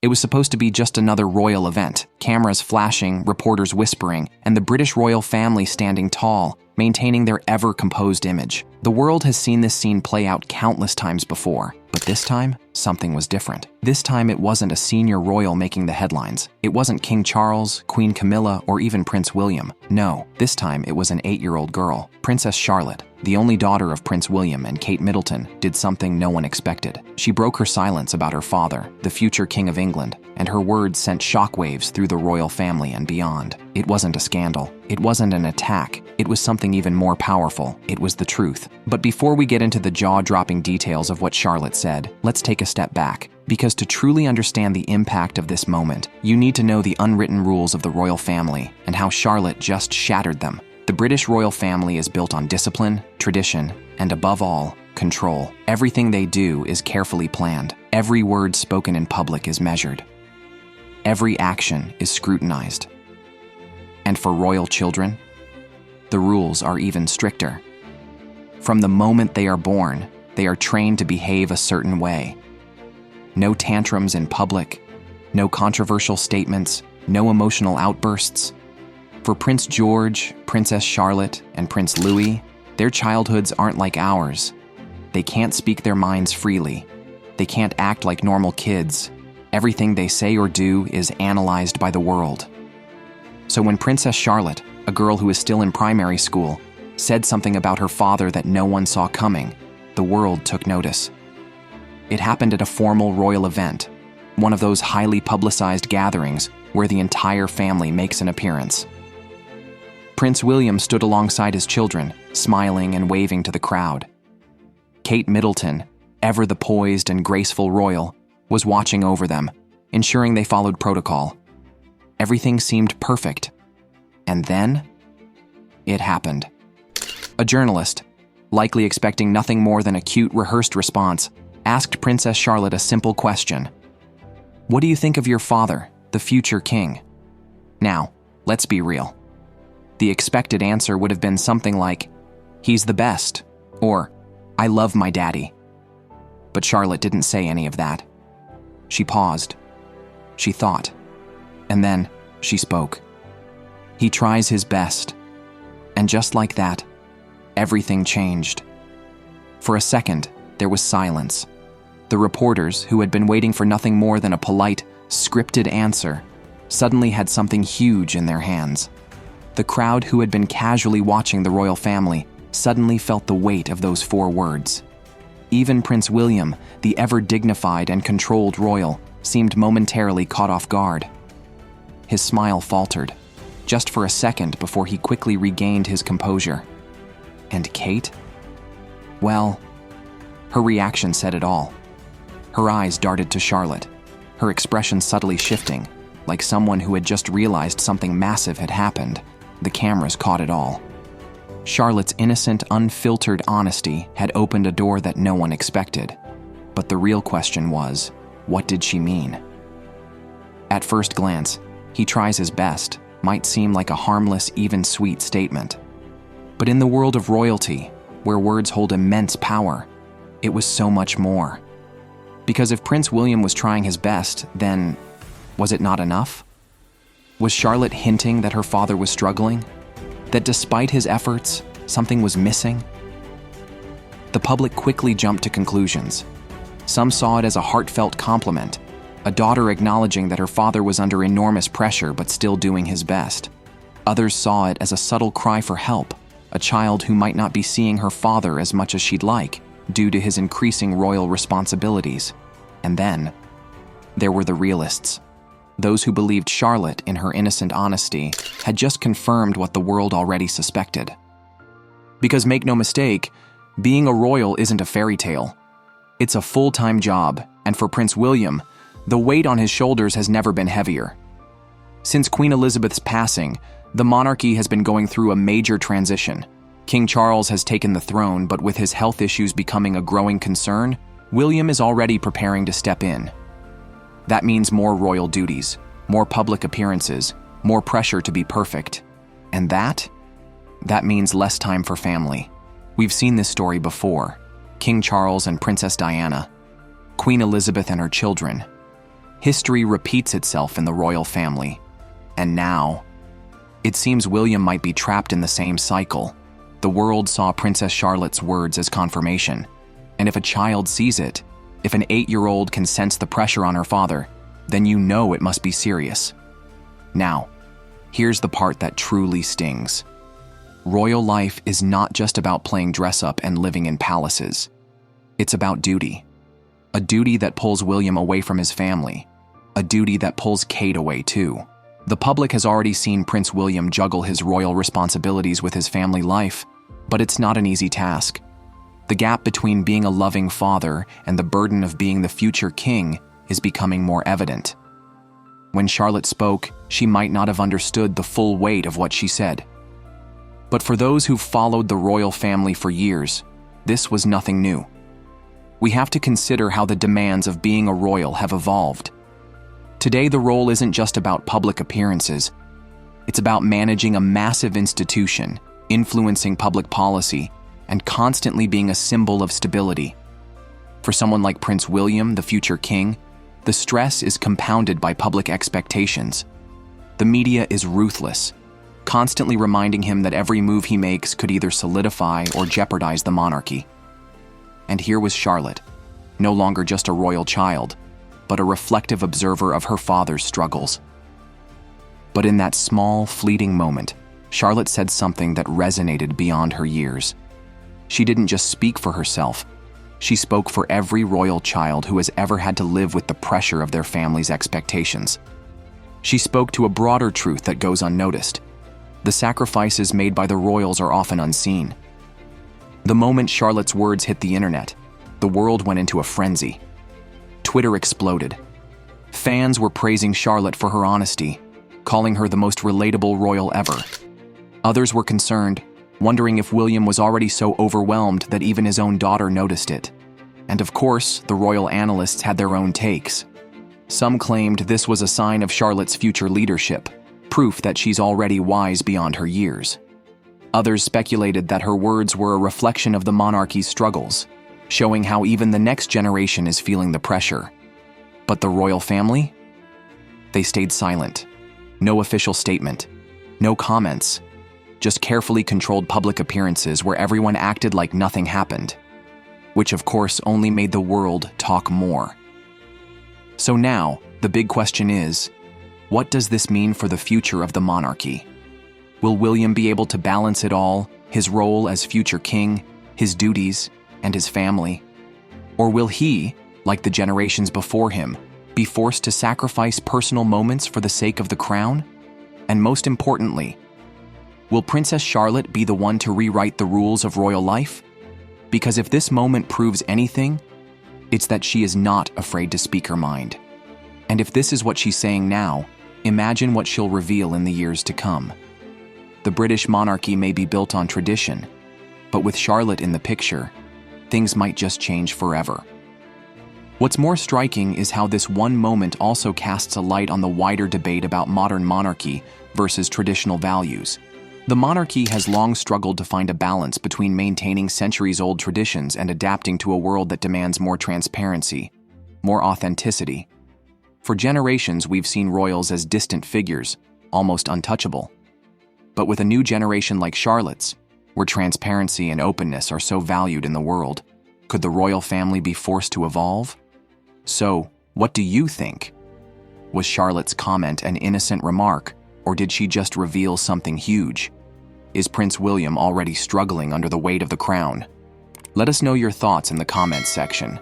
It was supposed to be just another royal event, cameras flashing, reporters whispering, and the British royal family standing tall, maintaining their ever-composed image. The world has seen this scene play out countless times before, but this time, something was different. This time it wasn't a senior royal making the headlines. It wasn't King Charles, Queen Camilla, or even Prince William. No, this time it was an 8-year-old girl. Princess Charlotte, the only daughter of Prince William and Kate Middleton, did something no one expected. She broke her silence about her father, the future King of England, and her words sent shockwaves through the royal family and beyond. It wasn't a scandal. It wasn't an attack. It was something even more powerful. It was the truth. But before we get into the jaw-dropping details of what Charlotte said, let's take a step back. Because to truly understand the impact of this moment, you need to know the unwritten rules of the royal family and how Charlotte just shattered them. The British royal family is built on discipline, tradition, and above all, control. Everything they do is carefully planned. Every word spoken in public is measured. Every action is scrutinized. And for royal children, the rules are even stricter. From the moment they are born, they are trained to behave a certain way. No tantrums in public, no controversial statements, no emotional outbursts. For Prince George, Princess Charlotte, and Prince Louis, their childhoods aren't like ours. They can't speak their minds freely. They can't act like normal kids. Everything they say or do is analyzed by the world. So when Princess Charlotte, a girl who is still in primary school, said something about her father that no one saw coming, the world took notice. It happened at a formal royal event, one of those highly publicized gatherings where the entire family makes an appearance. Prince William stood alongside his children, smiling and waving to the crowd. Kate Middleton, ever the poised and graceful royal, was watching over them, ensuring they followed protocol. Everything seemed perfect. And then, it happened. A journalist, likely expecting nothing more than a cute, rehearsed response, asked Princess Charlotte a simple question. "What do you think of your father, the future king?" Now, let's be real. The expected answer would have been something like, "He's the best," or "I love my daddy." But Charlotte didn't say any of that. She paused. She thought. And then she spoke. "He tries his best." And just like that, everything changed. For a second, there was silence. The reporters, who had been waiting for nothing more than a polite, scripted answer, suddenly had something huge in their hands. The crowd who had been casually watching the royal family suddenly felt the weight of those 4 words. Even Prince William, the ever-dignified and controlled royal, seemed momentarily caught off guard. His smile faltered, just for a second before he quickly regained his composure. And Kate? Well, her reaction said it all. Her eyes darted to Charlotte, her expression subtly shifting, like someone who had just realized something massive had happened. The cameras caught it all. Charlotte's innocent, unfiltered honesty had opened a door that no one expected. But the real question was, what did she mean? At first glance, "He tries his best" might seem like a harmless, even sweet statement. But in the world of royalty, where words hold immense power, it was so much more. Because if Prince William was trying his best, then was it not enough? Was Charlotte hinting that her father was struggling? That despite his efforts, something was missing? The public quickly jumped to conclusions. Some saw it as a heartfelt compliment, a daughter acknowledging that her father was under enormous pressure but still doing his best. Others saw it as a subtle cry for help, a child who might not be seeing her father as much as she'd like, due to his increasing royal responsibilities. And then, there were the realists. Those who believed Charlotte, in her innocent honesty, had just confirmed what the world already suspected. Because make no mistake, being a royal isn't a fairy tale. It's a full-time job, and for Prince William, the weight on his shoulders has never been heavier. Since Queen Elizabeth's passing, the monarchy has been going through a major transition. King Charles has taken the throne, but with his health issues becoming a growing concern, William is already preparing to step in. That means more royal duties, more public appearances, more pressure to be perfect. And that means less time for family. We've seen this story before. King Charles and Princess Diana, Queen Elizabeth and her children. History repeats itself in the royal family. And now, it seems William might be trapped in the same cycle. The world saw Princess Charlotte's words as confirmation. And if a child sees it, if an 8-year-old can sense the pressure on her father, then you know it must be serious. Now, here's the part that truly stings. Royal life is not just about playing dress-up and living in palaces. It's about duty. A duty that pulls William away from his family. A duty that pulls Kate away too. The public has already seen Prince William juggle his royal responsibilities with his family life, but it's not an easy task. The gap between being a loving father and the burden of being the future king is becoming more evident. When Charlotte spoke, she might not have understood the full weight of what she said. But for those who've followed the royal family for years, this was nothing new. We have to consider how the demands of being a royal have evolved. Today, the role isn't just about public appearances. It's about managing a massive institution, influencing public policy, and constantly being a symbol of stability. For someone like Prince William, the future king, the stress is compounded by public expectations. The media is ruthless, constantly reminding him that every move he makes could either solidify or jeopardize the monarchy. And here was Charlotte, no longer just a royal child, but a reflective observer of her father's struggles. But in that small, fleeting moment, Charlotte said something that resonated beyond her years. She didn't just speak for herself. She spoke for every royal child who has ever had to live with the pressure of their family's expectations. She spoke to a broader truth that goes unnoticed. The sacrifices made by the royals are often unseen. The moment Charlotte's words hit the internet, the world went into a frenzy. Twitter exploded. Fans were praising Charlotte for her honesty, calling her the most relatable royal ever. Others were concerned, wondering if William was already so overwhelmed that even his own daughter noticed it. And of course, the royal analysts had their own takes. Some claimed this was a sign of Charlotte's future leadership, proof that she's already wise beyond her years. Others speculated that her words were a reflection of the monarchy's struggles, showing how even the next generation is feeling the pressure. But the royal family? They stayed silent. No official statement. No comments. Just carefully controlled public appearances where everyone acted like nothing happened, which of course only made the world talk more. So now, the big question is, what does this mean for the future of the monarchy? Will William be able to balance it all, his role as future king, his duties, and his family? Or will he, like the generations before him, be forced to sacrifice personal moments for the sake of the crown? And most importantly, will Princess Charlotte be the one to rewrite the rules of royal life? Because if this moment proves anything, it's that she is not afraid to speak her mind. And if this is what she's saying now, imagine what she'll reveal in the years to come. The British monarchy may be built on tradition, but with Charlotte in the picture, things might just change forever. What's more striking is how this one moment also casts a light on the wider debate about modern monarchy versus traditional values. The monarchy has long struggled to find a balance between maintaining centuries-old traditions and adapting to a world that demands more transparency, more authenticity. For generations, we've seen royals as distant figures, almost untouchable. But with a new generation like Charlotte's, where transparency and openness are so valued in the world, could the royal family be forced to evolve? So, what do you think? Was Charlotte's comment an innocent remark, or did she just reveal something huge? Is Prince William already struggling under the weight of the crown? Let us know your thoughts in the comments section.